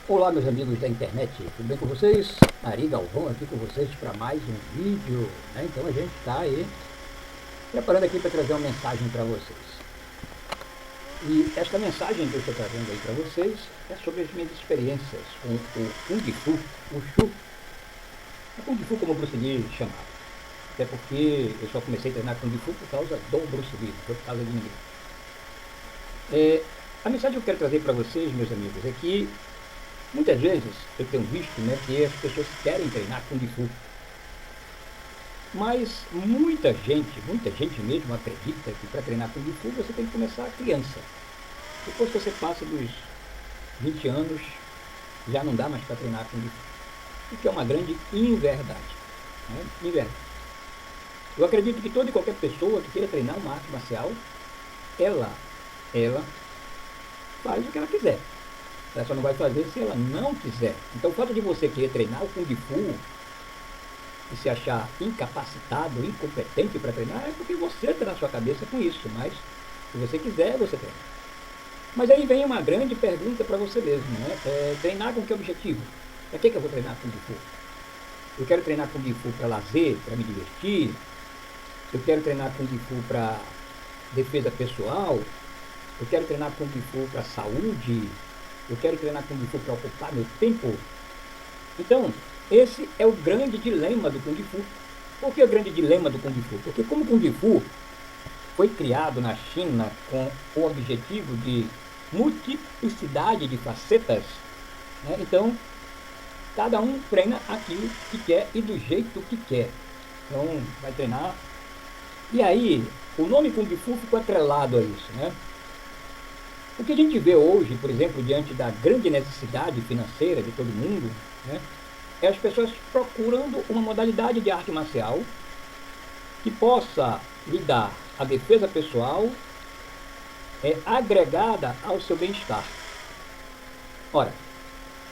Olá, meus amigos da internet, tudo bem com vocês? Ari Galvão aqui com vocês para mais um vídeo, né? Então a gente está aí preparando aqui para trazer uma mensagem para vocês. E esta mensagem que eu estou trazendo aí para vocês é sobre as minhas experiências com o Kung Fu, o Shu. O Kung Fu como o Bruce Lee chamava. Até porque eu só comecei a treinar Kung Fu por causa do Bruce Lee, não foi por causa de ninguém. A mensagem que eu quero trazer para vocês, meus amigos, é que muitas vezes eu tenho visto, né, que as pessoas querem treinar Kung Fu, mas muita gente mesmo acredita que para treinar Kung Fu você tem que começar criança. Depois que você passa dos 20 anos, já não dá mais para treinar Kung Fu, o que é uma grande inverdade, né? Inverdade. Eu acredito que toda e qualquer pessoa que queira treinar uma arte marcial, ela faz o que ela quiser. Ela só não vai fazer se ela não quiser. Então o fato de você querer treinar o Kung Fu e se achar incapacitado, incompetente para treinar, é porque você está na sua cabeça com isso. Mas se você quiser, você treina. Mas aí vem uma grande pergunta para você mesmo, né? Treinar com que objetivo? Para que eu vou treinar Kung Fu? Eu quero treinar Kung Fu para lazer, para me divertir? Eu quero treinar Kung Fu para defesa pessoal? Eu quero treinar Kung Fu para saúde? Eu quero treinar Kung Fu para ocupar meu tempo? Então, esse é o grande dilema do Kung Fu. Por que o grande dilema do Kung Fu? Porque como o Kung Fu foi criado na China com o objetivo de multiplicidade de facetas, né? Então, cada um treina aquilo que quer e do jeito que quer. Então, vai treinar. E aí, o nome Kung Fu ficou atrelado a isso, né? O que a gente vê hoje, por exemplo, diante da grande necessidade financeira de todo mundo, né, é as pessoas procurando uma modalidade de arte marcial que possa lhe dar a defesa pessoal agregada ao seu bem-estar. Ora,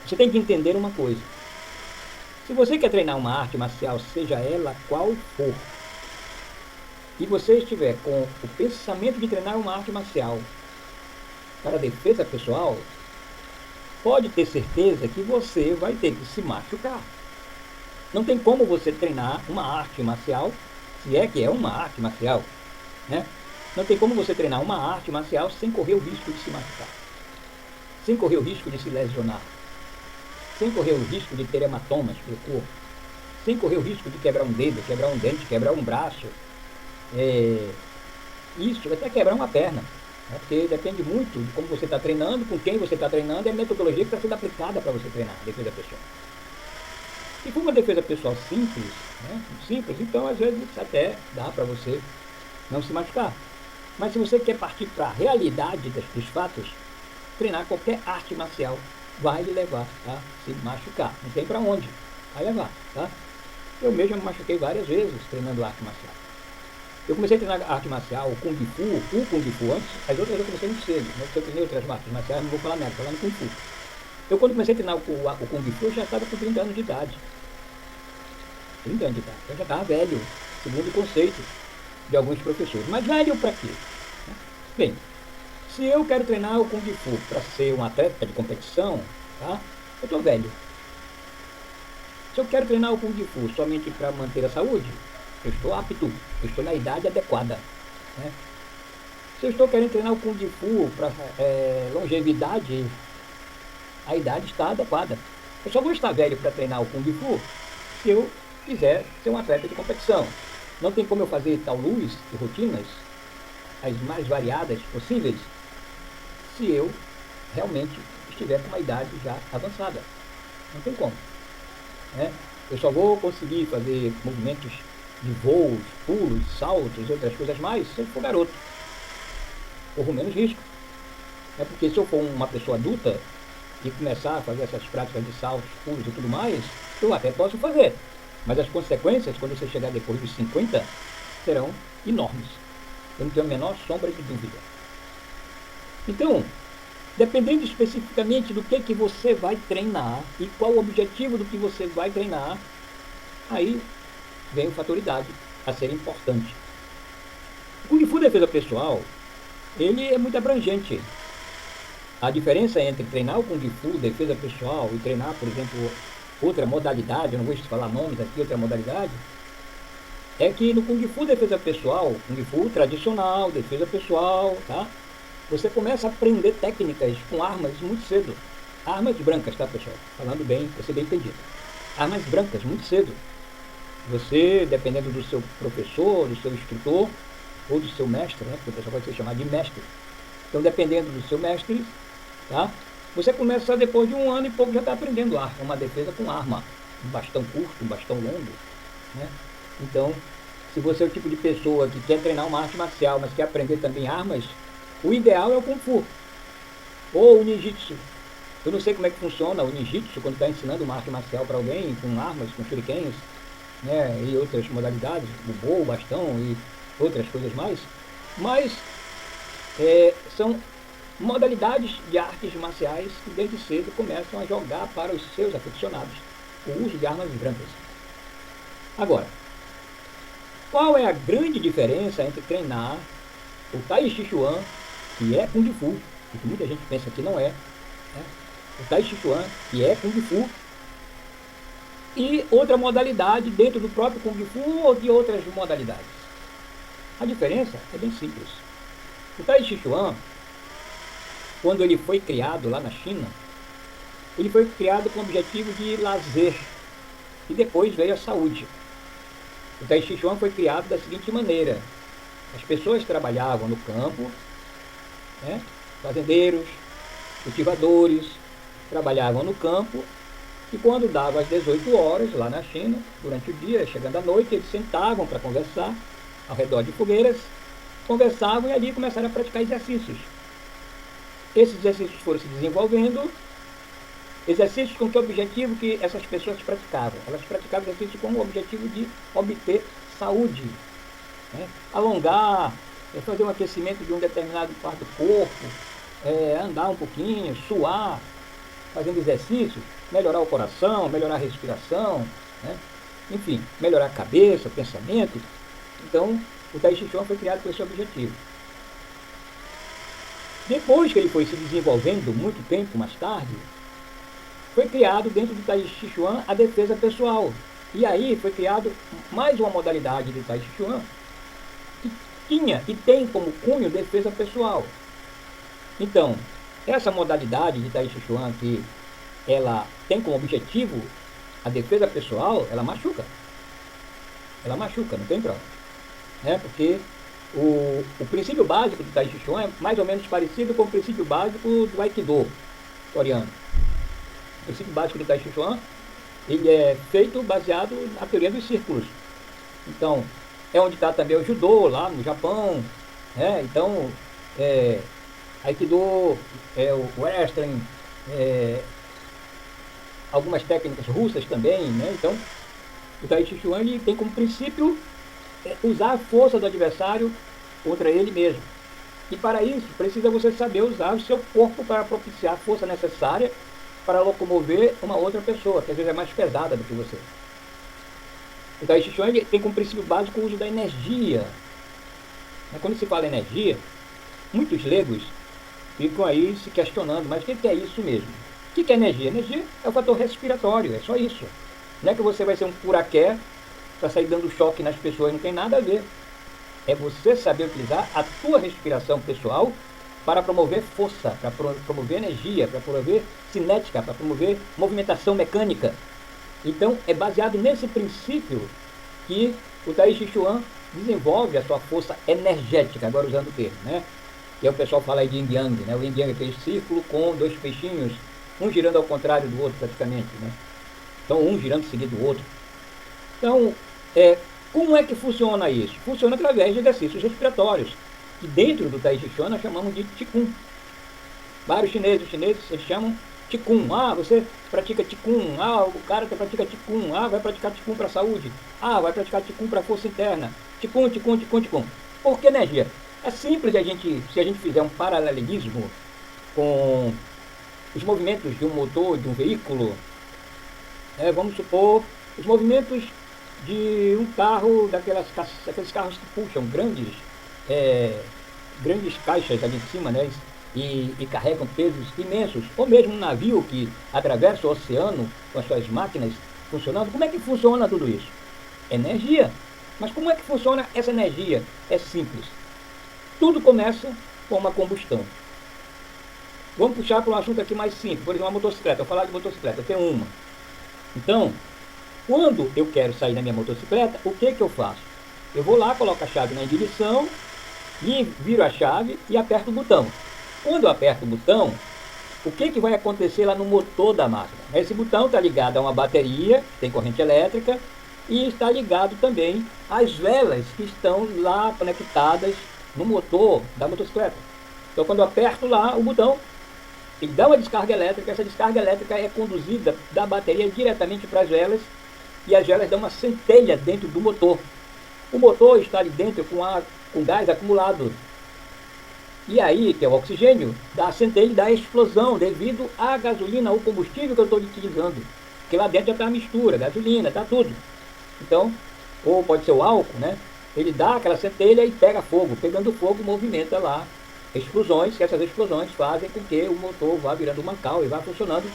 você tem que entender uma coisa. Se você quer treinar uma arte marcial, seja ela qual for, e você estiver com o pensamento de treinar uma arte marcial para defesa pessoal, pode ter certeza que você vai ter que se machucar. Não tem como você treinar uma arte marcial, se é que é uma arte marcial, né? Não tem como você treinar uma arte marcial sem correr o risco de se machucar, sem correr o risco de se lesionar, sem correr o risco de ter hematomas pelo corpo, sem correr o risco de quebrar um dedo, quebrar um dente, quebrar um braço, isso, até quebrar uma perna. Porque depende muito de como você está treinando, com quem você está treinando, e a metodologia que está sendo aplicada para você treinar a defesa pessoal. Se for uma defesa pessoal simples, né, então às vezes até dá para você não se machucar. Mas se você quer partir para a realidade dos fatos, treinar qualquer arte marcial vai lhe levar a se machucar. Não tem para onde, vai levar, tá? Eu mesmo me machuquei várias vezes treinando arte marcial. Eu comecei a treinar arte marcial, o Kung Fu antes, as outras eu comecei muito cedo, né? Porque eu treinei outras artes marciais, não vou falar nada, falando Kung Fu. Eu quando comecei a treinar o Kung Fu, eu já estava com 30 anos de idade. 30 anos de idade, eu já estava velho, segundo o conceito de alguns professores. Mas velho para quê? Bem, se eu quero treinar o Kung Fu para ser um atleta de competição, tá? Eu estou velho. Se eu quero treinar o Kung Fu somente para manter a saúde, eu estou apto, eu estou na idade adequada, né? Se eu estou querendo treinar o Kung Fu para longevidade, a idade está adequada. Eu só vou estar velho para treinar o Kung Fu se eu quiser ser um atleta de competição. Não tem como eu fazer taolus e rotinas, as mais variadas possíveis, se eu realmente estiver com uma idade já avançada. Não tem como, né? Eu só vou conseguir fazer movimentos de voos, pulos, saltos e outras coisas mais, se eu for garoto. Corro menos risco. É porque se eu for uma pessoa adulta e começar a fazer essas práticas de saltos, pulos e tudo mais, eu até posso fazer. Mas as consequências, quando você chegar depois dos 50, serão enormes. Eu não tenho a menor sombra de dúvida. Então, dependendo especificamente do que você vai treinar e qual o objetivo do que você vai treinar, aí vem o fator idade a ser importante. O Kung Fu defesa pessoal, ele é muito abrangente. A diferença entre treinar o Kung Fu, defesa pessoal, e treinar, por exemplo, outra modalidade, eu não vou te falar nomes aqui, outra modalidade, é que no Kung Fu defesa pessoal, Kung Fu tradicional, defesa pessoal, tá? Você começa a aprender técnicas com armas muito cedo. Armas brancas, tá, pessoal? Falando bem, para ser bem entendido. Armas brancas, muito cedo. Você, dependendo do seu professor, do seu instrutor, ou do seu mestre, né? Porque o pessoal pode ser chamado de mestre. Então, dependendo do seu mestre, tá? Você começa depois de 1 ano e pouco já está aprendendo arte. É uma defesa com arma. Um bastão curto, um bastão longo, né? Então, se você é o tipo de pessoa que quer treinar uma arte marcial, mas quer aprender também armas, o ideal é o Kung Fu ou o Ninjitsu. Eu não sei como é que funciona o Ninjitsu quando está ensinando uma arte marcial para alguém, com armas, com shurikens, né, e outras modalidades, o bo, o bastão e outras coisas mais, mas são modalidades de artes marciais que desde cedo começam a jogar para os seus aficionados o uso de armas brancas. Agora, qual é a grande diferença entre treinar o Tai Chi Chuan, que é Kung Fu, e que muita gente pensa que não é, né? O Tai Chi Chuan, que é Kung Fu, e outra modalidade dentro do próprio Kung Fu ou de outras modalidades? A diferença é bem simples. O Tai Chi Chuan, quando ele foi criado lá na China, ele foi criado com o objetivo de lazer, e depois veio a saúde. O Tai Chi Chuan foi criado da seguinte maneira: as pessoas trabalhavam no campo, né? Fazendeiros, cultivadores, trabalhavam no campo, e quando dava às 18 horas, lá na China, durante o dia, chegando à noite, eles sentavam para conversar, ao redor de fogueiras, conversavam e ali começaram a praticar exercícios. Esses exercícios foram se desenvolvendo, exercícios com que objetivo que essas pessoas praticavam? Elas praticavam exercícios com o objetivo de obter saúde, né? Alongar, fazer um aquecimento de um determinado parte do corpo, andar um pouquinho, suar, fazendo exercícios, melhorar o coração, melhorar a respiração, né? Enfim, melhorar a cabeça, o pensamento. Então, o Tai Chi Chuan foi criado com esse objetivo. Depois que ele foi se desenvolvendo, muito tempo mais tarde, foi criado dentro do Tai Chi Chuan a defesa pessoal. E aí foi criado mais uma modalidade do Tai Chi Chuan que tinha e tem como cunho defesa pessoal. Então, essa modalidade de Tai Chi Chuan que ela tem como objetivo a defesa pessoal, ela machuca. Ela machuca, não tem prova. Né? Porque o princípio básico do Tai Chi Chuan é mais ou menos parecido com o princípio básico do Aikido coreano. O princípio básico do Tai Chi Chuan, ele é feito baseado na teoria dos círculos. Então, é onde está também o Judô, lá no Japão, né? Então, Aikido, o wrestling, algumas técnicas russas também, né? Então, o Tai Chi Chuan ele tem como princípio usar a força do adversário contra ele mesmo. E para isso, precisa você saber usar o seu corpo para propiciar a força necessária para locomover uma outra pessoa, que às vezes é mais pesada do que você. O Tai Chi Chuan ele tem como princípio básico o uso da energia. Mas quando se fala energia, muitos leigos ficam aí se questionando, mas o que é isso mesmo? O que é energia? Energia é o fator respiratório, é só isso. Não é que você vai ser um curaqué para sair dando choque nas pessoas, não tem nada a ver. É você saber utilizar a tua respiração pessoal para promover força, para promover energia, para promover cinética, para promover movimentação mecânica. Então, é baseado nesse princípio que o Tai Chi Chuan desenvolve a sua força energética, agora usando o termo, né? Que o pessoal fala aí de Yin Yang, né? O Yin Yang é aquele círculo com dois peixinhos, um girando ao contrário do outro praticamente, né? Então, um girando seguido do outro. Então, como é que funciona isso? Funciona através de exercícios respiratórios, que dentro do Tai Chi Chuan nós chamamos de Qigong. Vários chineses eles chamam Qigong. Ah, você pratica Qigong. Ah, o cara que pratica Qigong. Ah, vai praticar Qigong para a saúde. Ah, vai praticar Qigong para a força interna. Qigong. Por que energia? É simples se a gente fizer um paralelismo com os movimentos de um motor, de um veículo. Vamos supor, os movimentos de um carro, daqueles carros que puxam grandes caixas ali em cima, né? e carregam pesos imensos, ou mesmo um navio que atravessa o oceano com as suas máquinas funcionando. Como é que funciona tudo isso? Energia. Mas como é que funciona essa energia? É simples. Tudo começa com uma combustão. Vamos puxar para um assunto aqui mais simples, por exemplo, uma motocicleta. Eu vou falar de motocicleta, eu tenho uma. Então, quando eu quero sair da minha motocicleta, o que eu faço? Eu vou lá, coloco a chave na ignição, e viro a chave e aperto o botão. Quando eu aperto o botão, o que vai acontecer lá no motor da máquina? Esse botão está ligado a uma bateria, tem corrente elétrica, e está ligado também às velas que estão lá conectadas no motor da motocicleta. Então, quando eu aperto lá o botão, ele dá uma descarga elétrica. Essa descarga elétrica é conduzida da bateria diretamente para as velas, e as velas dão uma centelha dentro do motor. O motor está ali dentro com gás acumulado. E aí, que é o oxigênio, dá a centelha e dá a explosão devido à gasolina, ao combustível que eu estou utilizando. Porque lá dentro já está a mistura, gasolina, está tudo. Então, ou pode ser o álcool, né? Ele dá aquela centelha e pega fogo. Pegando fogo, movimenta lá explosões, que essas explosões fazem com que o motor vá virando um mancal e vá funcionando.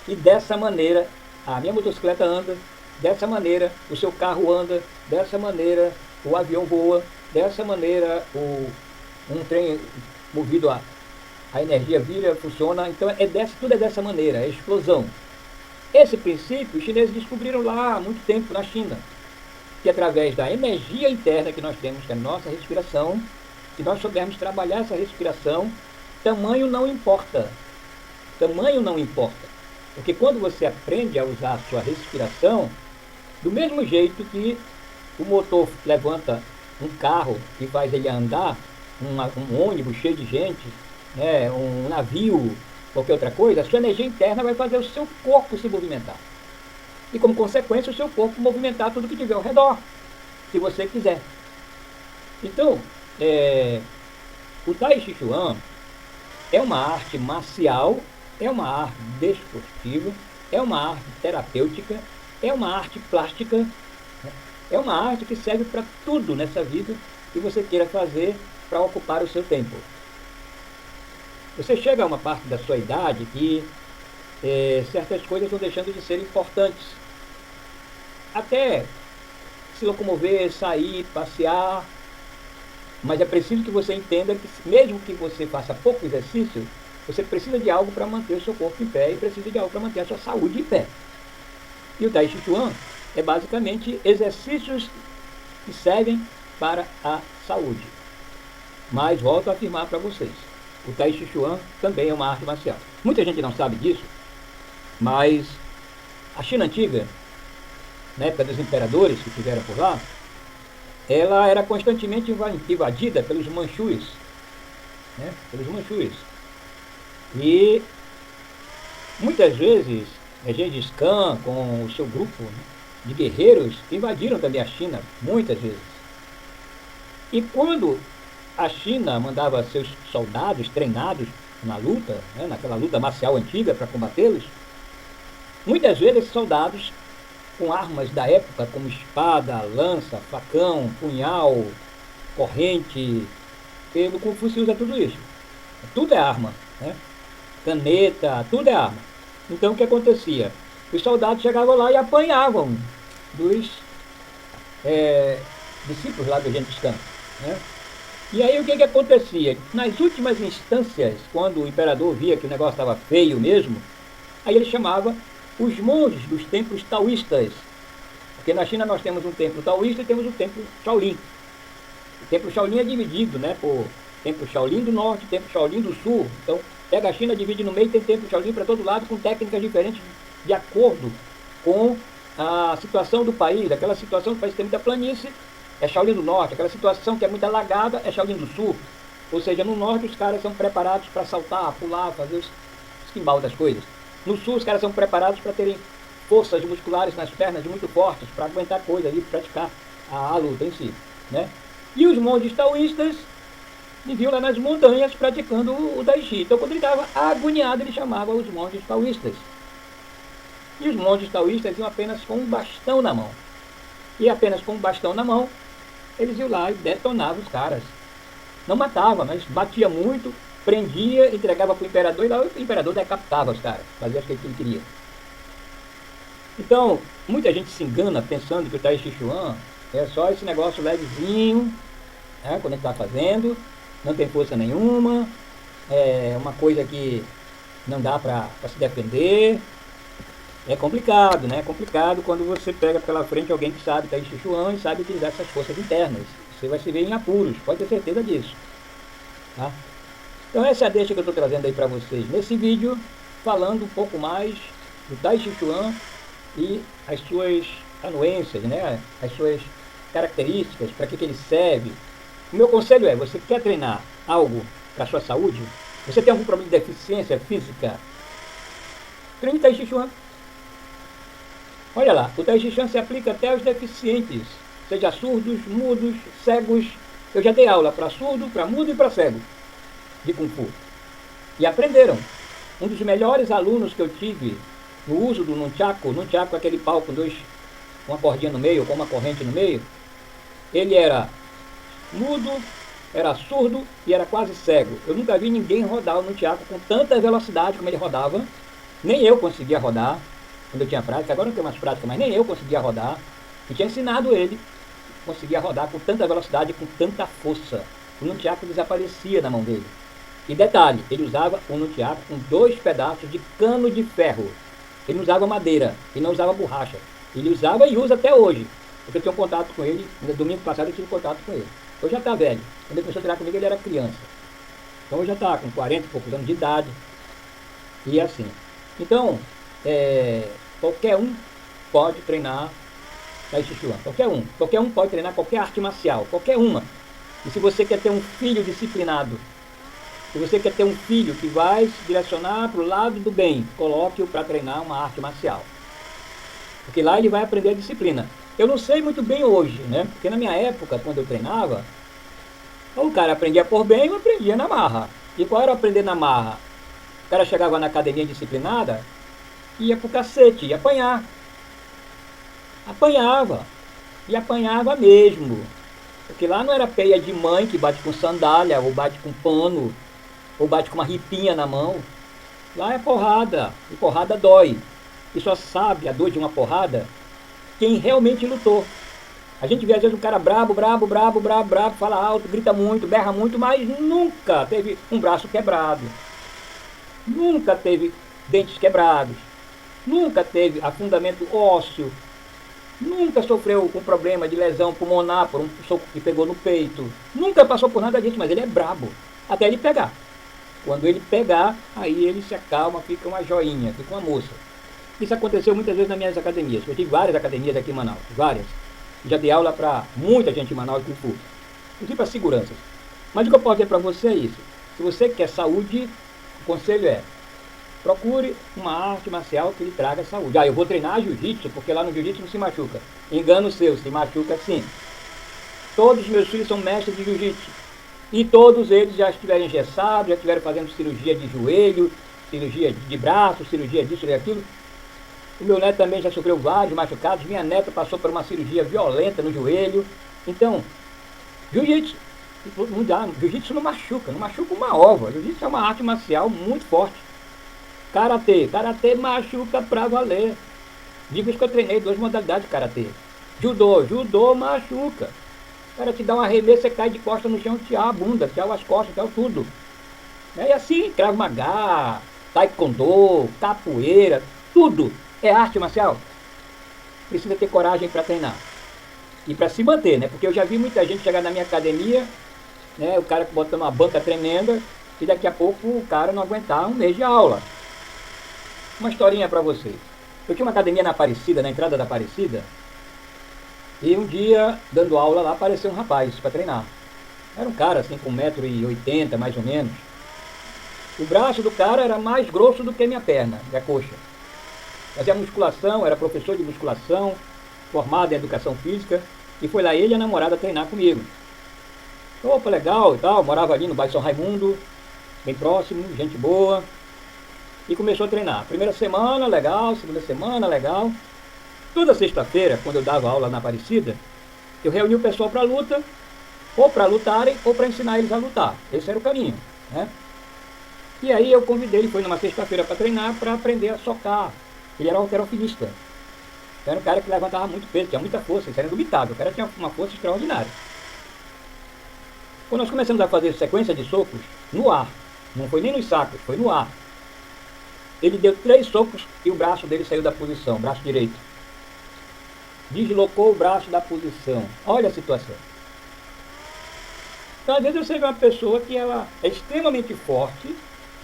E dessa maneira, a minha motocicleta anda, dessa maneira, o seu carro anda, dessa maneira, o avião voa, dessa maneira, um trem movido a energia vira, funciona. Então, tudo é dessa maneira, é explosão. Esse princípio, os chineses descobriram lá há muito tempo na China, que através da energia interna que nós temos, que é a nossa respiração, se nós soubermos trabalhar essa respiração, tamanho não importa. Tamanho não importa. Porque quando você aprende a usar a sua respiração, do mesmo jeito que o motor levanta um carro e faz ele andar, um ônibus cheio de gente, né, um navio, qualquer outra coisa, a sua energia interna vai fazer o seu corpo se movimentar. E como consequência, o seu corpo movimentar tudo que tiver ao redor, se você quiser. Então, o Tai Chi Chuan é uma arte marcial, é uma arte desportiva, é uma arte terapêutica, é uma arte plástica, né? É uma arte que serve para tudo nessa vida que você queira fazer para ocupar o seu tempo. Você chega a uma parte da sua idade que certas coisas vão deixando de ser importantes. Até se locomover, sair, passear. Mas é preciso que você entenda que mesmo que você faça pouco exercício, você precisa de algo para manter o seu corpo em pé e precisa de algo para manter a sua saúde em pé. E o Tai Chi Chuan é basicamente exercícios que servem para a saúde. Mas volto a afirmar para vocês, o Tai Chi Chuan também é uma arte marcial. Muita gente não sabe disso, mas a China antiga, na época dos imperadores que estiveram por lá, ela era constantemente invadida pelos manchus, né? Pelos manchus. E muitas vezes Gengis Khan, com o seu grupo, né, de guerreiros, invadiram também a China, muitas vezes. E quando a China mandava seus soldados treinados na luta, né, naquela luta marcial antiga para combatê-los, muitas vezes esses soldados com armas da época, como espada, lança, facão, punhal, corrente, porque no Kung Fu se usa tudo isso. Tudo é arma, né? Caneta, tudo é arma. Então o que acontecia? Os soldados chegavam lá e apanhavam dos discípulos lá do Gengis Khan, né? E aí o que acontecia? Nas últimas instâncias, quando o imperador via que o negócio estava feio mesmo, aí ele chamava os monges dos templos taoístas. Porque na China nós temos um templo taoísta e temos um templo Shaolin. O templo Shaolin é dividido, né, por templo Shaolin do norte, templo Shaolin do sul. Então, pega a China, divide no meio, tem templo Shaolin para todo lado, com técnicas diferentes de acordo com a situação do país. Aquela situação do país tem muita planície, é Shaolin do norte. Aquela situação que é muito alagada, é Shaolin do sul. Ou seja, no norte os caras são preparados para saltar, pular, fazer os esquimbal das coisas. No sul, os caras são preparados para terem forças musculares nas pernas muito fortes, para aguentar coisa e praticar a luta em si, né? E os monges taoístas viviam lá nas montanhas praticando o Tai Chi. Então, quando ele estava agoniado, ele chamava os monges taoístas. E os monges taoístas iam apenas com um bastão na mão. E apenas com um bastão na mão, eles iam lá e detonavam os caras. Não matava, mas batia muito, prendia, entregava para o imperador, e lá o imperador decapitava os caras, fazia o que ele queria. Então, muita gente se engana pensando que o Tai Chi Chuan é só esse negócio levezinho, né, quando ele está fazendo, não tem força nenhuma, é uma coisa que não dá para se defender. É complicado, né? É complicado quando você pega pela frente alguém que sabe Tai Chi Chuan e sabe utilizar essas forças internas. Você vai se ver em apuros, pode ter certeza disso. Tá? Então essa é a deixa que eu estou trazendo aí para vocês nesse vídeo, falando um pouco mais do Tai Chi Chuan e as suas anuências, né? As suas características, para que ele serve. O meu conselho é, você quer treinar algo para a sua saúde? Você tem algum problema de deficiência física? Treine Tai Chi Chuan. Olha lá, o Tai Chi Chuan se aplica até aos deficientes, seja surdos, mudos, cegos. Eu já dei aula para surdo, para mudo e para cego de Kung Fu. E aprenderam. Um dos melhores alunos que eu tive no uso do Nunchaku é aquele pau com uma cordinha no meio, com uma corrente no meio, ele era mudo, era surdo e era quase cego. Eu nunca vi ninguém rodar o Nunchaku com tanta velocidade como ele rodava. Nem eu conseguia rodar quando eu tinha prática. Agora não tenho mais prática, mas nem eu conseguia rodar. E tinha ensinado ele, conseguia rodar com tanta velocidade, com tanta força. O Nunchaku desaparecia na mão dele. E detalhe, ele usava o Nunchaku com 2 pedaços de cano de ferro. Ele não usava madeira, ele não usava borracha. Ele usava e usa até hoje. Porque eu tenho contato com ele, no domingo passado eu tive contato com ele. Hoje já está velho. Quando ele começou a treinar comigo, ele era criança. Então hoje já está com 40 e poucos anos de idade. E assim. Então, qualquer um pode treinar Tai Chi Chuan. Qualquer um pode treinar qualquer arte marcial. Qualquer uma. E se você quer ter um filho disciplinado, se você quer ter um filho que vai se direcionar para o lado do bem, coloque-o para treinar uma arte marcial. Porque lá ele vai aprender a disciplina. Eu não sei muito bem hoje, né? Porque na minha época, quando eu treinava, o cara aprendia por bem, eu aprendia na marra. E qual era aprender na marra? O cara chegava na academia disciplinada, ia pro cacete, ia apanhar. Apanhava. E apanhava mesmo. Porque lá não era peia de mãe que bate com sandália, ou bate com pano, ou bate com uma ripinha na mão. Lá é porrada. E porrada dói. E só sabe a dor de uma porrada quem realmente lutou. A gente vê às vezes um cara brabo, fala alto, grita muito, berra muito, mas nunca teve um braço quebrado. Nunca teve dentes quebrados. Nunca teve afundamento ósseo. Nunca sofreu com problema de lesão pulmonar por um soco que pegou no peito. Nunca passou por nada disso, mas ele é brabo. Até ele pegar. Quando ele pegar, aí ele se acalma, fica uma joinha, fica uma moça. Isso aconteceu muitas vezes nas minhas academias. Eu tive várias academias aqui em Manaus, várias. Já dei aula para muita gente em Manaus com Kung Fu, inclusive para seguranças. Mas o que eu posso dizer para você é isso. Se você quer saúde, o conselho é: procure uma arte marcial que lhe traga saúde. Eu vou treinar jiu-jitsu, porque lá no jiu-jitsu não se machuca. Engano seu, se machuca sim. Todos os meus filhos são mestres de jiu-jitsu. E todos eles já estiveram engessados, já estiveram fazendo cirurgia de joelho, cirurgia de braço, cirurgia disso e daquilo. O meu neto também já sofreu vários machucados. Minha neta passou por uma cirurgia violenta no joelho. Então, jiu-jitsu, não dá. Jiu-jitsu não machuca uma ova. Jiu-jitsu é uma arte marcial muito forte. Karatê machuca pra valer. Digo isso que eu treinei 2 modalidades de karatê. Judô machuca. O cara te dá um arremesso, você cai de costas no chão, tirar a bunda, tirar as costas, tirar tudo. E assim, Krav Maga, Taekwondo, capoeira, tudo é arte marcial. Precisa ter coragem para treinar. E para se manter, né? Porque eu já vi muita gente chegar na minha academia, né? O cara botando uma banca tremenda, e daqui a pouco o cara não aguentar um mês de aula. Uma historinha para vocês. Eu tinha uma academia na Aparecida, na entrada da Aparecida, e um dia, dando aula lá, apareceu um rapaz para treinar. Era um cara assim com 1,80 m mais ou menos. O braço do cara era mais grosso do que a minha perna, da coxa. Fazia musculação, era professor de musculação, formado em educação física, e foi lá ele e a namorada treinar comigo. Opa, legal e tal, morava ali no bairro São Raimundo, bem próximo, gente boa, e começou a treinar. Primeira semana, legal, segunda semana, legal. Toda sexta-feira, quando eu dava aula na Aparecida, eu reunia o pessoal para luta, ou para lutarem, ou para ensinar eles a lutar. Esse era o caminho, né? E aí eu convidei, ele foi numa sexta-feira para treinar, para aprender a socar. Ele era halterofilista. Então era um cara que levantava muito peso, tinha muita força, isso era indubitável, o cara tinha uma força extraordinária. Quando nós começamos a fazer sequência de socos, no ar, não foi nem nos sacos, foi no ar. Ele deu 3 socos e o braço dele saiu da posição, braço direito. Deslocou o braço da posição. Olha a situação. Então, às vezes eu sei uma pessoa que ela é extremamente forte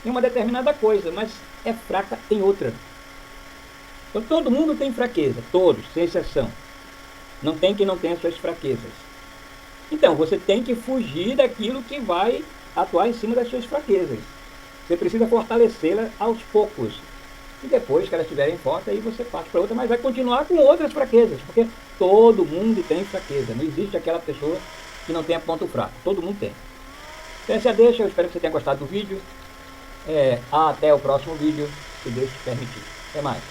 em uma determinada coisa, mas é fraca em outra. Então, todo mundo tem fraqueza, todos, sem exceção. Não tem quem não tenha suas fraquezas. Então, você tem que fugir daquilo que vai atuar em cima das suas fraquezas. Você precisa fortalecê-las aos poucos. E depois que elas estiverem fortes, aí você parte para outra, mas vai continuar com outras fraquezas, porque todo mundo tem fraqueza. Não existe aquela pessoa que não tenha ponto fraco. Todo mundo tem. Então essa deixa, eu espero que você tenha gostado do vídeo. Até o próximo vídeo, se Deus permitir. Até mais.